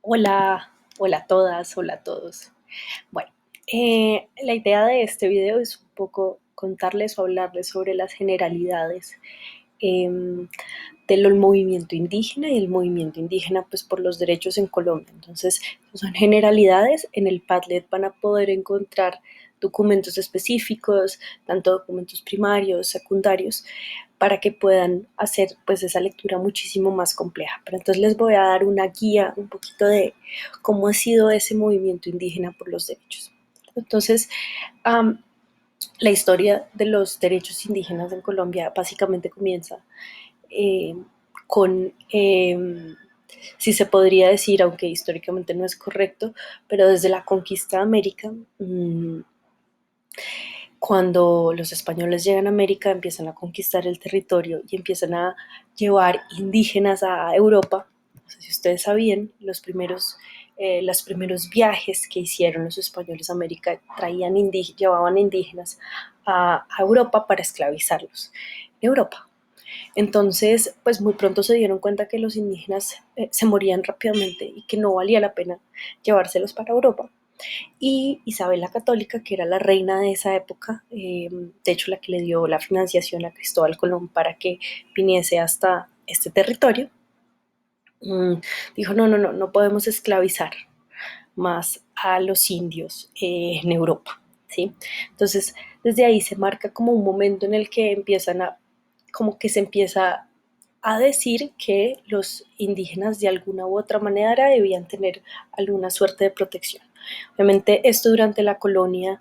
Hola, hola a todas, hola a todos. Bueno, la idea de este video es un poco contarles o hablarles sobre las generalidades em, del movimiento indígena y el movimiento indígena pues por los derechos en Colombia. Entonces, son generalidades. En el Padlet van a poder encontrar documentos específicos, tanto documentos primarios, secundarios, para que puedan hacer pues esa lectura muchísimo más compleja. Pero entonces les voy a dar una guía un poquito de cómo ha sido ese movimiento indígena por los derechos. Entonces, um, la historia de los derechos indígenas en Colombia básicamente comienza eh, con, si se podría decir, aunque históricamente no es correcto, pero desde la conquista de América, cuando los españoles llegan a América, empiezan a conquistar el territorio y empiezan a llevar indígenas a Europa. No sé si ustedes sabían, los primeros viajes que hicieron los españoles a América llevaban indígenas a Europa para esclavizarlos en Europa. Entonces, pues muy pronto se dieron cuenta que los indígenas se morían rápidamente y que no valía la pena llevárselos para Europa. Y Isabel la Católica, que era la reina de esa época, de hecho la que le dio la financiación a Cristóbal Colón para que viniese hasta este territorio, dijo, no podemos esclavizar más a los indios en Europa, ¿sí? Entonces, desde ahí se marca como un momento en el que como que se empieza a decir que los indígenas de alguna u otra manera debían tener alguna suerte de protección. Obviamente esto durante la colonia,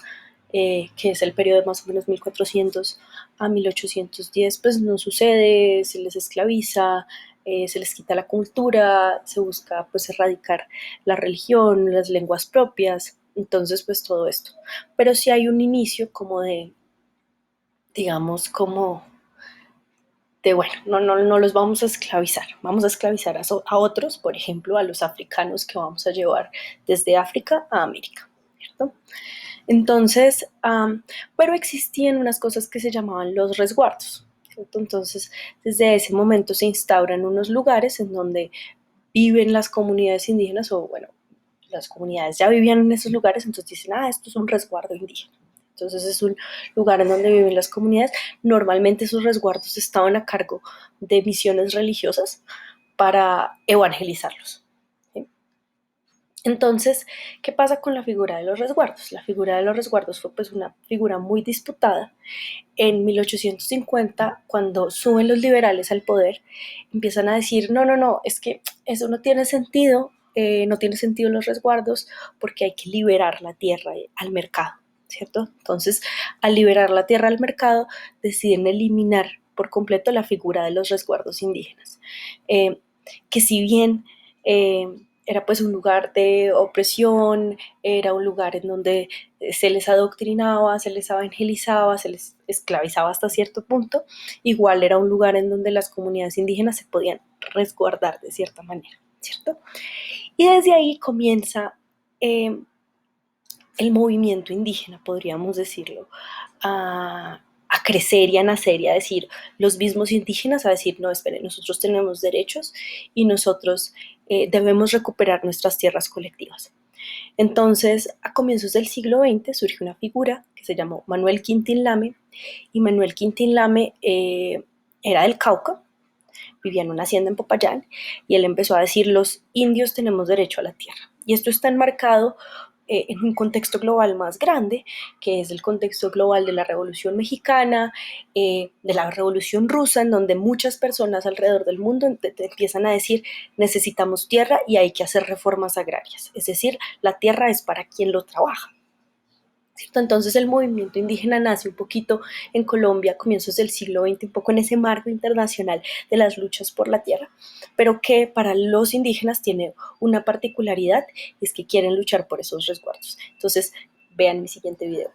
que es el periodo de más o menos 1400 a 1810, pues no sucede, se les esclaviza, se les quita la cultura, se busca pues erradicar la religión, las lenguas propias, entonces pues todo esto. Pero sí hay un inicio como de, digamos, como de, bueno, no los vamos a esclavizar, vamos a esclavizar a otros, por ejemplo, a los africanos que vamos a llevar desde África a América, ¿cierto? Entonces, pero existían unas cosas que se llamaban los resguardos, ¿cierto? Entonces, desde ese momento se instauran unos lugares en donde viven las comunidades indígenas, o bueno, las comunidades ya vivían en esos lugares, entonces dicen, esto es un resguardo indígena. Entonces es un lugar en donde viven las comunidades. Normalmente esos resguardos estaban a cargo de misiones religiosas para evangelizarlos, ¿sí? Entonces, ¿qué pasa con la figura de los resguardos? La figura de los resguardos fue pues una figura muy disputada. En 1850, cuando suben los liberales al poder, empiezan a decir, no, es que eso no tiene sentido, no tiene sentido los resguardos porque hay que liberar la tierra al mercado, ¿cierto? Entonces, al liberar la tierra al mercado, deciden eliminar por completo la figura de los resguardos indígenas, eh, que si bien era pues un lugar de opresión, era un lugar en donde se les adoctrinaba, se les evangelizaba, se les esclavizaba hasta cierto punto, igual era un lugar en donde las comunidades indígenas se podían resguardar de cierta manera, ¿cierto? Y desde ahí comienza eh, el movimiento indígena, podríamos decirlo, a crecer y a nacer y a decir, los mismos indígenas a decir, no, esperen, nosotros tenemos derechos y nosotros debemos recuperar nuestras tierras colectivas. Entonces, a comienzos del siglo XX surge una figura que se llamó Manuel Quintín Lame, y Manuel Quintín Lame era del Cauca, vivía en una hacienda en Popayán, y él empezó a decir, los indios tenemos derecho a la tierra. Y esto está enmarcado en un contexto global más grande, que es el contexto global de la Revolución Mexicana, de la Revolución Rusa, en donde muchas personas alrededor del mundo empiezan a decir, necesitamos tierra y hay que hacer reformas agrarias. Es decir, la tierra es para quien lo trabaja, ¿cierto? Entonces el movimiento indígena nace un poquito en Colombia a comienzos del siglo XX, un poco en ese marco internacional de las luchas por la tierra, pero que para los indígenas tiene una particularidad, es que quieren luchar por esos resguardos. Entonces, vean mi siguiente video.